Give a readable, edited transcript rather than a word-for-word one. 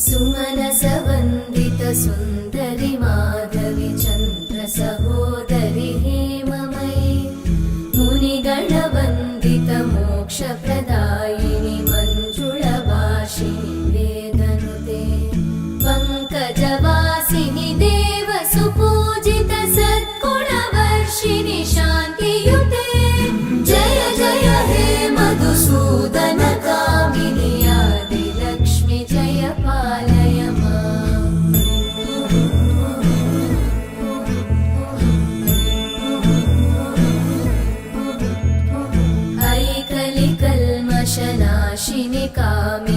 सुमनसवन्दित सुन्दरि माधवि चन्द्र सहोदरि हेममयि मुनिगणवन्दित मोक्षप्रदायिनि मञ्जुळभाषिणि वेदनुते पङ्कजवासिनि देव सुपूजित सद्गुणवर्षिणि शान्तियुते जय जय हे मधुसूदन कामिनि आदिलक्ष्मि जय पालय माम्। ऐकलिकल्मषनाशिनि कामिनि